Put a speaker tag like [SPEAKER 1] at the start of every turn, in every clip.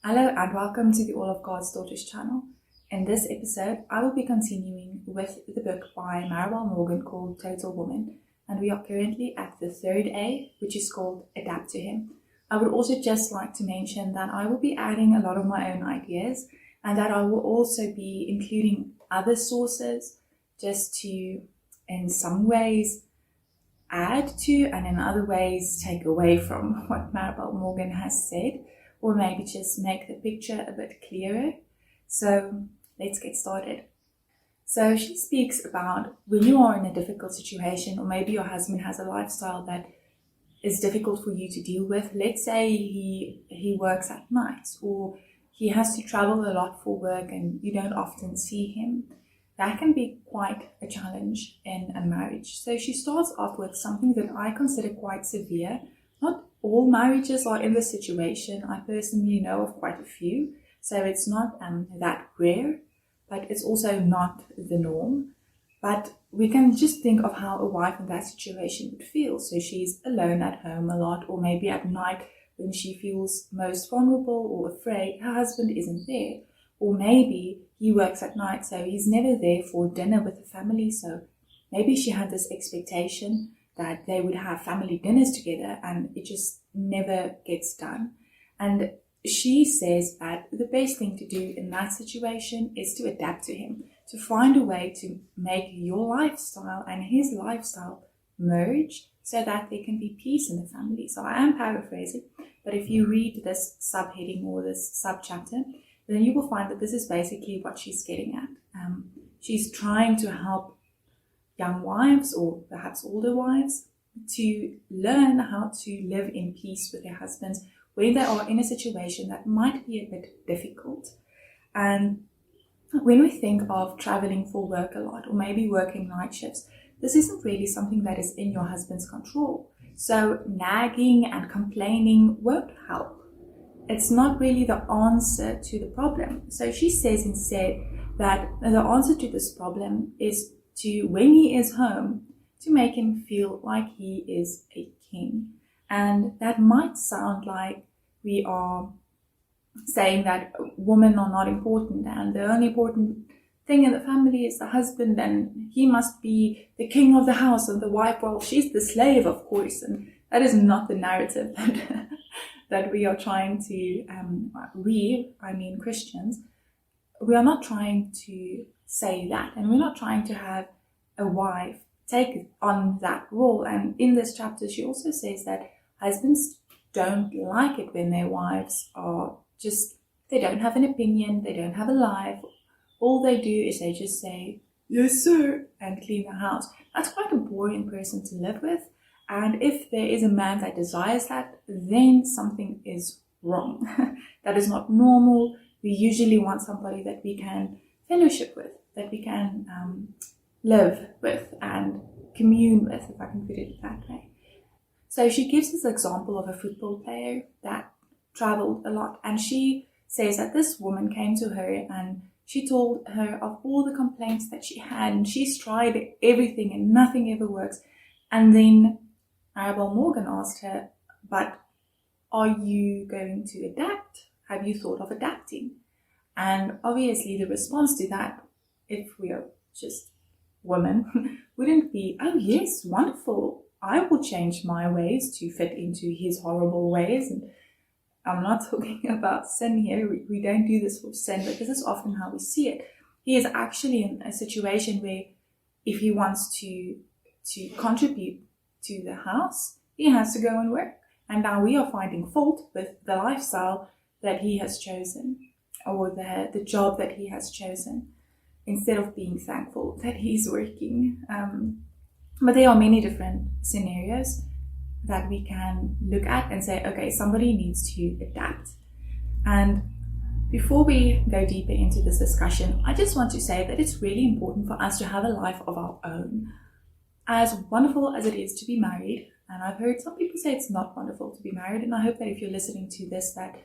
[SPEAKER 1] Hello and welcome to the All of God's Daughters channel. In this episode, I will be continuing with the book by Marabel Morgan called Total Woman, and we are currently at the third A, which is called Adapt to Him. I would also just like to mention that I will be adding a lot of my own ideas and that I will also be including other sources just to, in some ways, add to and in other ways take away from what Marabel Morgan has said, or maybe just make the picture a bit clearer. So let's get started. So she speaks about when you are in a difficult situation, or maybe your husband has a lifestyle that is difficult for you to deal with. Let's say he works at night, or he has to travel a lot for work and you don't often see him. That can be quite a challenge in a marriage. So she starts off with something that I consider quite severe. Not all marriages are in this situation. I personally know of quite a few. So it's not that rare, but it's also not the norm. But we can just think of how a wife in that situation would feel. So she's alone at home a lot, or maybe at night when she feels most vulnerable or afraid, her husband isn't there. Or maybe he works at night, so he's never there for dinner with the family. So maybe she had this expectation that they would have family dinners together and it just never gets done. And she says that the best thing to do in that situation is to adapt to him, to find a way to make your lifestyle and his lifestyle merge so that there can be peace in the family. So I am paraphrasing, but if you read this subheading or this subchapter, then you will find that this is basically what she's getting at. She's trying to help young wives, or perhaps older wives, to learn how to live in peace with their husbands when they are in a situation that might be a bit difficult. And when we think of traveling for work a lot, or maybe working night shifts, this isn't really something that is in your husband's control. So nagging and complaining won't help. It's not really the answer to the problem. So she says instead that the answer to this problem is to, when he is home, to make him feel like he is a king. And that might sound like we are saying that women are not important and the only important thing in the family is the husband, and he must be the king of the house, and the wife, well, she's the slave, of course. And that is not the narrative that we are trying to, Christians, we are not trying to say that, and we're not trying to have a wife take on that role. And in this chapter, she also says that husbands don't like it when their wives are just, they don't have an opinion, they don't have a life. All they do is they just say, yes, sir, and clean the house. That's quite a boring person to live with. And if there is a man that desires that, then something is wrong. That is not normal. We usually want somebody that we can fellowship with, that we can live with and commune with, if I can put it that way. So she gives this example of a football player that traveled a lot. And she says that this woman came to her and she told her of all the complaints that she had. And she's tried everything and nothing ever works. And then Marabel Morgan asked her, but are you going to adapt? Have you thought of adapting? And obviously the response to that, if we are just women, wouldn't be, oh yes, wonderful. I will change my ways to fit into his horrible ways. And I'm not talking about sin here. We don't do this for sin, but this is often how we see it. He is actually in a situation where if he wants to contribute to the house, he has to go and work. And now we are finding fault with the lifestyle that he has chosen, or the job that he has chosen, instead of being thankful that he's working. But there are many different scenarios that we can look at and say, okay, somebody needs to adapt. And before we go deeper into this discussion, I just want to say that it's really important for us to have a life of our own. As wonderful as it is to be married, and I've heard some people say it's not wonderful to be married, and I hope that if you're listening to this, that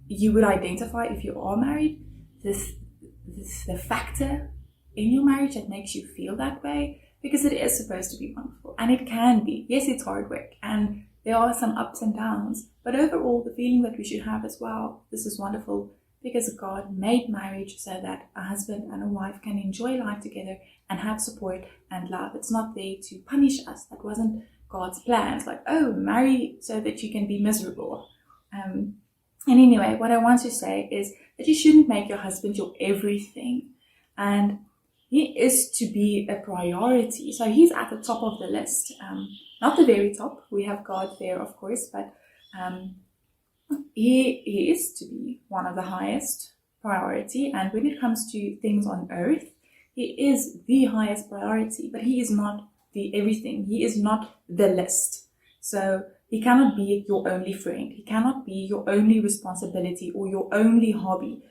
[SPEAKER 1] you would identify, if you are married, the factor in your marriage that makes you feel that way, because it is supposed to be wonderful, and it can be. Yes, it's hard work, and There are some ups and downs, but overall the feeling that we should have as well, this is wonderful because God made marriage so that a husband and a wife can enjoy life together and have support and love. It's not there to punish us. That wasn't God's plan. It's like, oh, marry so that you can be miserable. And anyway, what I want to say is that you shouldn't make your husband your everything. And he is to be a priority. So he's at the top of the list. Not the very top. We have God there, of course, but he is to be one of the highest priority. And when it comes to things on earth, he is the highest priority, but he is not the everything. He is not the list. So he cannot be your only friend. He cannot be your only responsibility or your only hobby.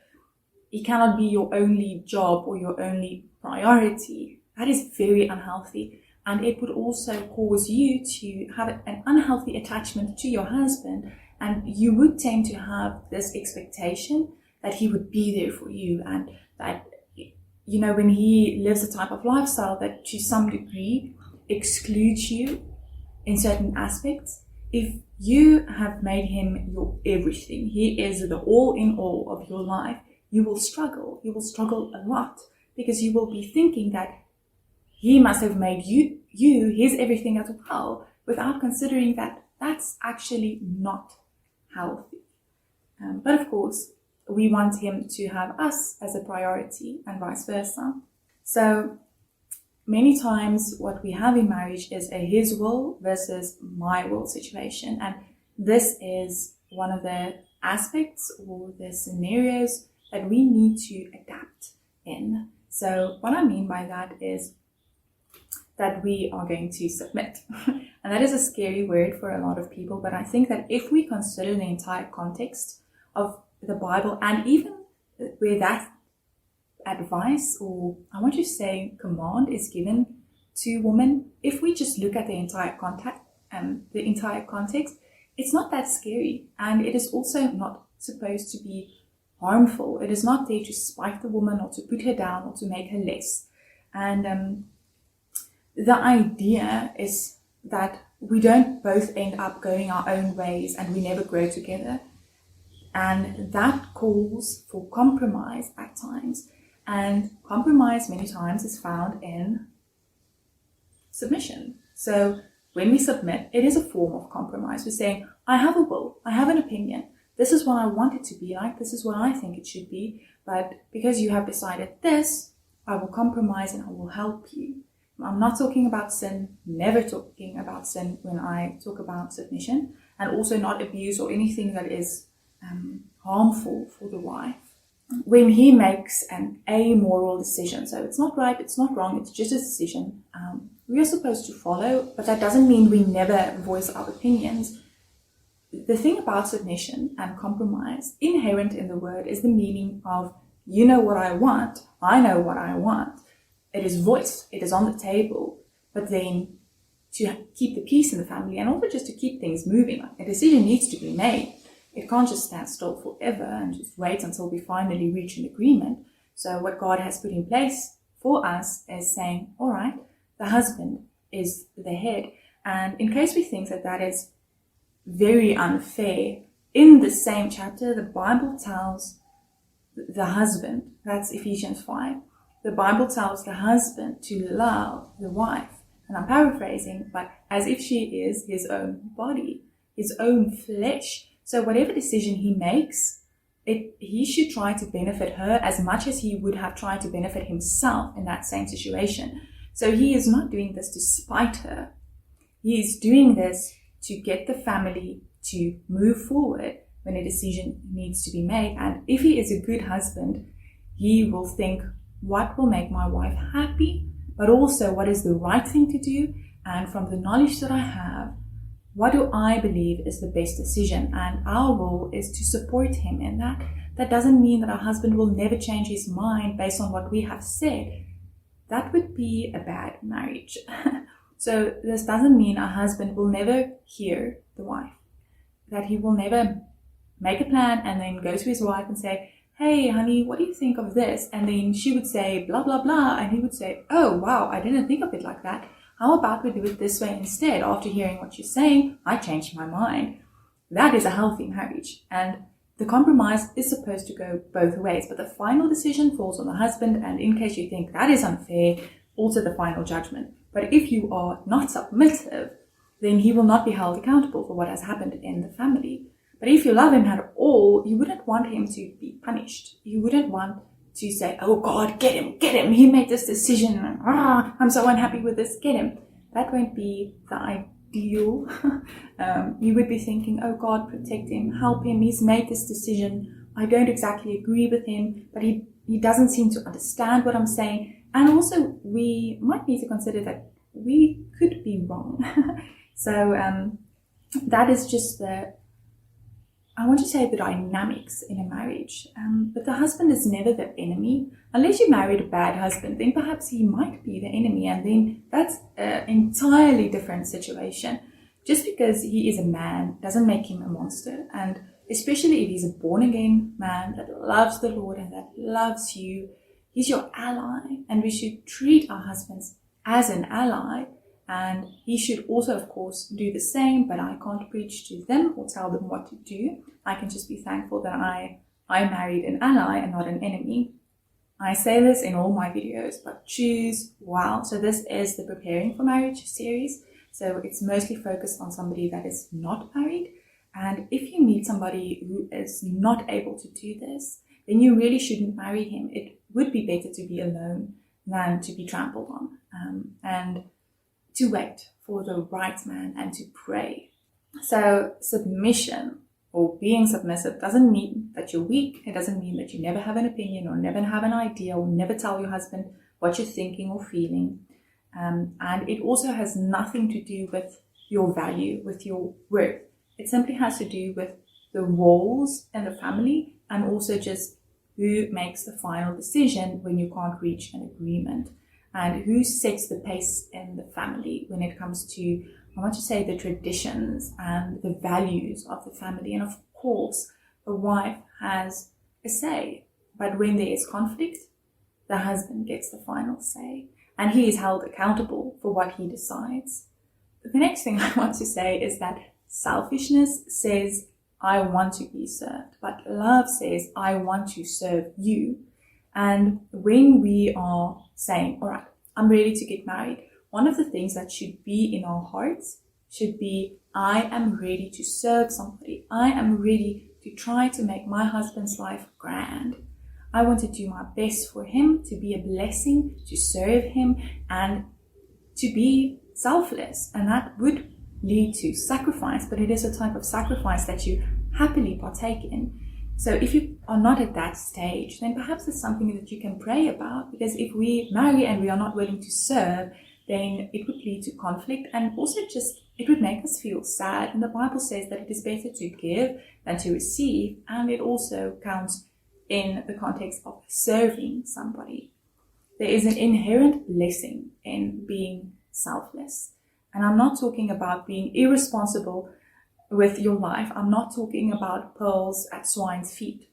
[SPEAKER 1] He cannot be your only job or your only priority. That is very unhealthy. And it would also cause you to have an unhealthy attachment to your husband. And you would tend to have this expectation that he would be there for you. And that, you know, when he lives a type of lifestyle that to some degree excludes you in certain aspects, if you have made him your everything, he is the all in all of your life, you will struggle. You will struggle a lot because you will be thinking that he must have made you his everything as well, without considering that that's actually not healthy. But of course, we want him to have us as a priority and vice versa. So many times what we have in marriage is a his will versus my will situation. And this is one of the aspects or the scenarios that we need to adapt in. So what I mean by that is that we are going to submit. And that is a scary word for a lot of people, but I think that if we consider the entire context of the Bible and even where that advice, or I want to say command, is given to women, if we just look at the entire context, it's not that scary, and it is also not supposed to be harmful. It is not there to spite the woman or to put her down or to make her less. And the idea is that we don't both end up going our own ways and we never grow together. And that calls for compromise at times. And compromise many times is found in submission. So when we submit, it is a form of compromise. We're saying, I have a will, I have an opinion. This is what I want it to be like. This is what I think it should be. But because you have decided this, I will compromise and I will help you. I'm not talking about sin, never talking about sin when I talk about submission, and also not abuse or anything that is harmful for the wife. When he makes an amoral decision, so it's not right, it's not wrong, it's just a decision, we are supposed to follow, but that doesn't mean we never voice our opinions. The thing about submission and compromise, inherent in the word, is the meaning of, you know what I want, I know what I want. It is voiced, it is on the table, but then to keep the peace in the family and also just to keep things moving, a decision needs to be made. It can't just stand still forever and just wait until we finally reach an agreement. So what God has put in place for us is saying, all right, the husband is the head. And in case we think that that is very unfair, in the same chapter, the Bible tells the husband, that's Ephesians 5, the Bible tells the husband to love the wife. And I'm paraphrasing, but as if she is his own body, his own flesh. So whatever decision he makes, he should try to benefit her as much as he would have tried to benefit himself in that same situation. So he is not doing this to spite her. He is doing this to get the family to move forward when a decision needs to be made. And if he is a good husband, he will think, what will make my wife happy, but also what is the right thing to do, and from the knowledge that I have, what do I believe is the best decision? And our role is to support him in that. That doesn't mean that our husband will never change his mind based on what we have said. That would be a bad marriage. So this doesn't mean our husband will never hear the wife, that he will never make a plan and then go to his wife and say, hey, honey, what do you think of this? And then she would say, blah, blah, blah. And he would say, oh, wow, I didn't think of it like that. How about we do it this way instead? After hearing what you're saying, I changed my mind. That is a healthy marriage. And the compromise is supposed to go both ways, but the final decision falls on the husband. And in case you think that is unfair, also the final judgment. But if you are not submissive, then he will not be held accountable for what has happened in the family. But if you love him at all, you wouldn't want him to be punished. You wouldn't want to say, oh God, get him, he made this decision, I'm so unhappy with this, get him. That won't be the ideal. You would be thinking, oh God, protect him, help him, he's made this decision, I don't exactly agree with him, but he doesn't seem to understand what I'm saying. And also, we might need to consider that we could be wrong. So that is just I want to say the dynamics in a marriage. But the husband is never the enemy. Unless you married a bad husband, then perhaps he might be the enemy, and then that's an entirely different situation. Just because he is a man doesn't make him a monster. And especially if he's a born-again man that loves the Lord and that loves you, he's your ally, and we should treat our husbands as an ally. And he should also, of course, do the same, but I can't preach to them or tell them what to do. I can just be thankful that I married an ally and not an enemy. I say this in all my videos, but choose well. So this is the Preparing for Marriage series. So it's mostly focused on somebody that is not married. And if you meet somebody who is not able to do this, then you really shouldn't marry him. It would be better to be alone than to be trampled on. And to wait for the right man and to pray. So submission or being submissive doesn't mean that you're weak. It doesn't mean that you never have an opinion or never have an idea or never tell your husband what you're thinking or feeling. And it also has nothing to do with your value, with your worth. It simply has to do with the roles in the family and also just who makes the final decision when you can't reach an agreement. And who sets the pace in the family when it comes to, I want to say, the traditions and the values of the family. And of course, the wife has a say. But when there is conflict, the husband gets the final say. And he is held accountable for what he decides. The next thing I want to say is that selfishness says, I want to be served. But love says, I want to serve you. And when we are saying, all right, I'm ready to get married, one of the things that should be in our hearts should be, I am ready to serve somebody. I am ready to try to make my husband's life grand. I want to do my best for him, to be a blessing, to serve him, and to be selfless. And that would lead to sacrifice, but it is a type of sacrifice that you happily partake in. So if you are not at that stage, then perhaps it's something that you can pray about, because if we marry and we are not willing to serve, then it would lead to conflict, and also just it would make us feel sad. And the Bible says that it is better to give than to receive, and it also counts in the context of serving somebody. There is an inherent blessing in being selfless. And I'm not talking about being irresponsible with your life. I'm not talking about pearls at swine's feet.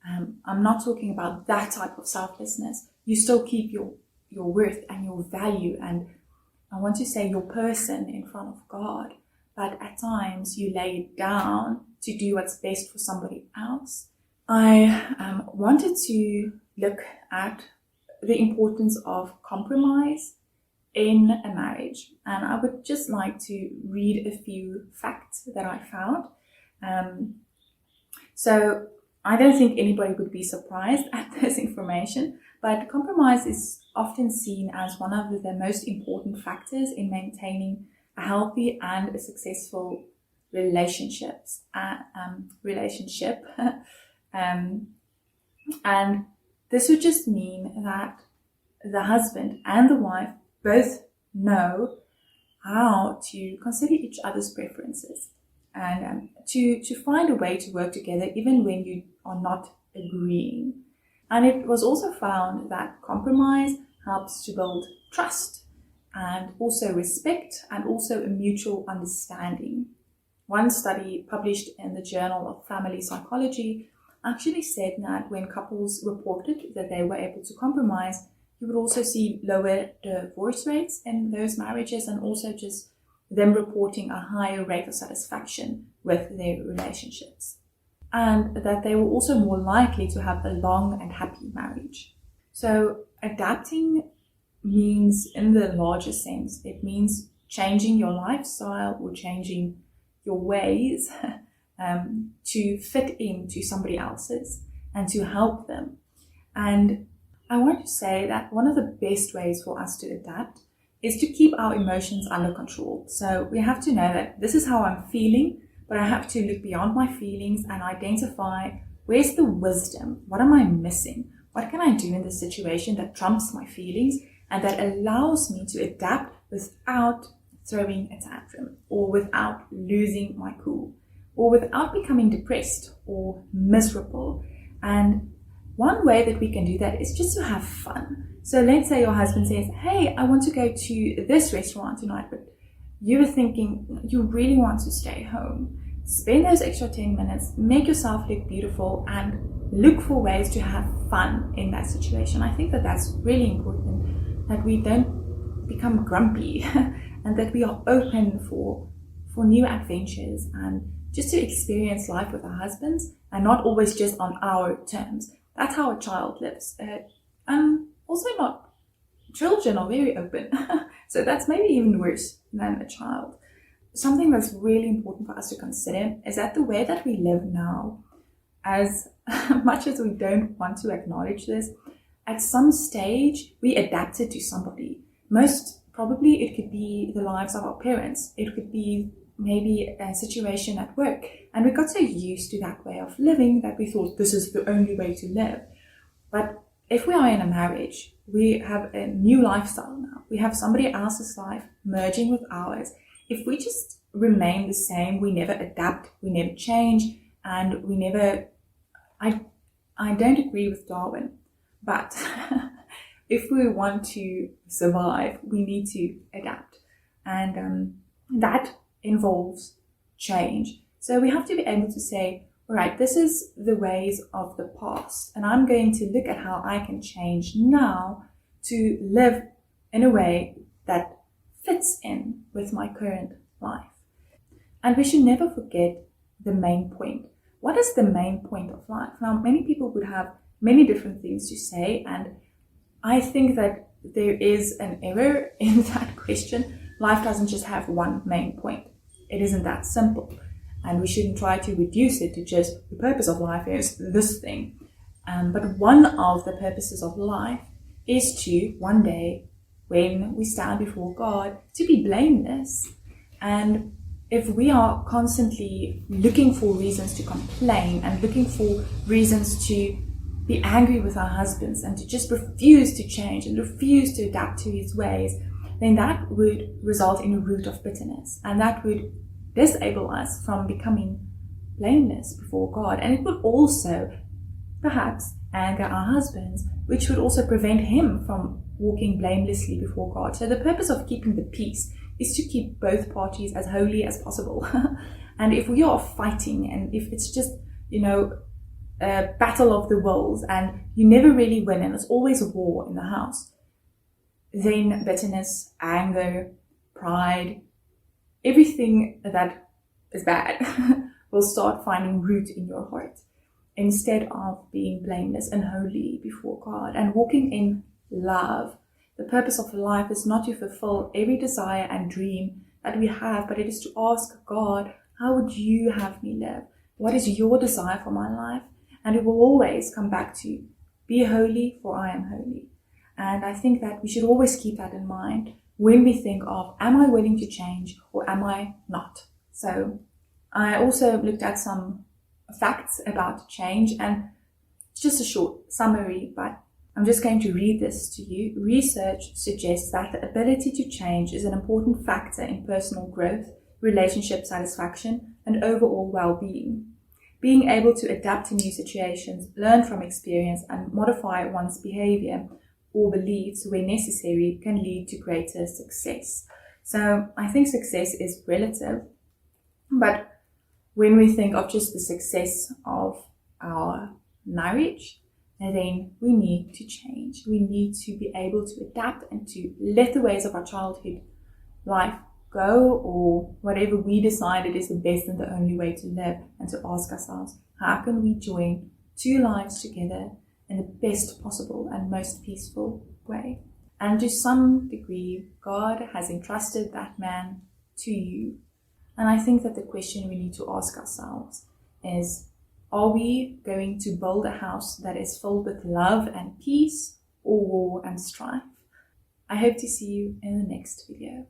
[SPEAKER 1] I'm not talking about that type of selflessness. You still keep your worth and your value, and I want to say your person in front of God. But at times you lay it down to do what's best for somebody else. I wanted to look at the importance of compromise in a marriage, and I would just like to read a few facts that I found. So I don't think anybody would be surprised at this information, but compromise is often seen as one of the most important factors in maintaining a healthy and a successful relationship. And this would just mean that the husband and the wife both know how to consider each other's preferences and to find a way to work together even when you are not agreeing. And it was also found that compromise helps to build trust and also respect and also a mutual understanding. One study published in the Journal of Family Psychology actually said that when couples reported that they were able to compromise, You would also see lower divorce rates in those marriages, and also just them reporting a higher rate of satisfaction with their relationships. And that they were also more likely to have a long and happy marriage. So adapting means, in the larger sense, it means changing your lifestyle or changing your ways to fit into somebody else's and to help them. And I want to say that one of the best ways for us to adapt is to keep our emotions under control. So we have to know that this is how I'm feeling, but I have to look beyond my feelings and identify where's the wisdom, what am I missing, what can I do in this situation that trumps my feelings and that allows me to adapt without throwing a tantrum, or without losing my cool, or without becoming depressed or miserable. And one way that we can do that is just to have fun. So let's say your husband says, hey, I want to go to this restaurant tonight, but you were thinking you really want to stay home. Spend those extra 10 minutes, make yourself look beautiful, and look for ways to have fun in that situation. I think that that's really important, that we don't become grumpy and that we are open for new adventures and just to experience life with our husbands and not always just on our terms. That's how a child lives. Also not, children are very open. So that's maybe even worse than a child. Something that's really important for us to consider is that the way that we live now, as much as we don't want to acknowledge this, at some stage we adapted to somebody. Most probably it could be the lives of our parents. It could be maybe a situation at work. And we got so used to that way of living that we thought this is the only way to live. But if we are in a marriage, we have a new lifestyle now. We have somebody else's life merging with ours. If we just remain the same, we never adapt, we never change, and we never... I don't agree with Darwin, but if we want to survive, we need to adapt. And that involves change. So we have to be able to say, all right, this is the ways of the past, and I'm going to look at how I can change now to live in a way that fits in with my current life. And we should never forget the main point. What is the main point of life? Now, many people would have many different things to say, and I think that there is an error in that question. Life doesn't just have one main point. It isn't that simple. And we shouldn't try to reduce it to just the purpose of life is this thing. But one of the purposes of life is to one day, when we stand before God, to be blameless. And if we are constantly looking for reasons to complain and looking for reasons to be angry with our husbands and to just refuse to change and refuse to adapt to his ways, then that would result in a root of bitterness, and that would disable us from becoming blameless before God. And it would also perhaps anger our husbands, which would also prevent him from walking blamelessly before God. So the purpose of keeping the peace is to keep both parties as holy as possible. And if we are fighting, and if it's just, a battle of the wills and you never really win and there's always a war in the house, then bitterness, anger, pride, everything that is bad will start finding root in your heart, instead of being blameless and holy before God and walking in love. The purpose of life is not to fulfill every desire and dream that we have, but it is to ask God, how would you have me live? What is your desire for my life? And it will always come back to, be holy, for I am holy. And I think that we should always keep that in mind when we think of, am I willing to change or am I not? So I also looked at some facts about change, and just a short summary, but I'm just going to read this to you. Research suggests that the ability to change is an important factor in personal growth, relationship satisfaction, and overall well-being. Being able to adapt to new situations, learn from experience, and modify one's behavior or beliefs where necessary can lead to greater success. So I think success is relative, but when we think of just the success of our marriage, then we need to change. We need to be able to adapt and to let the ways of our childhood life go, or whatever we decided is the best and the only way to live, and to ask ourselves, how can we join two lives together in the best possible and most peaceful way? And to some degree, God has entrusted that man to you. And I think that the question we need to ask ourselves is, are we going to build a house that is filled with love and peace, or war and strife? I hope to see you in the next video.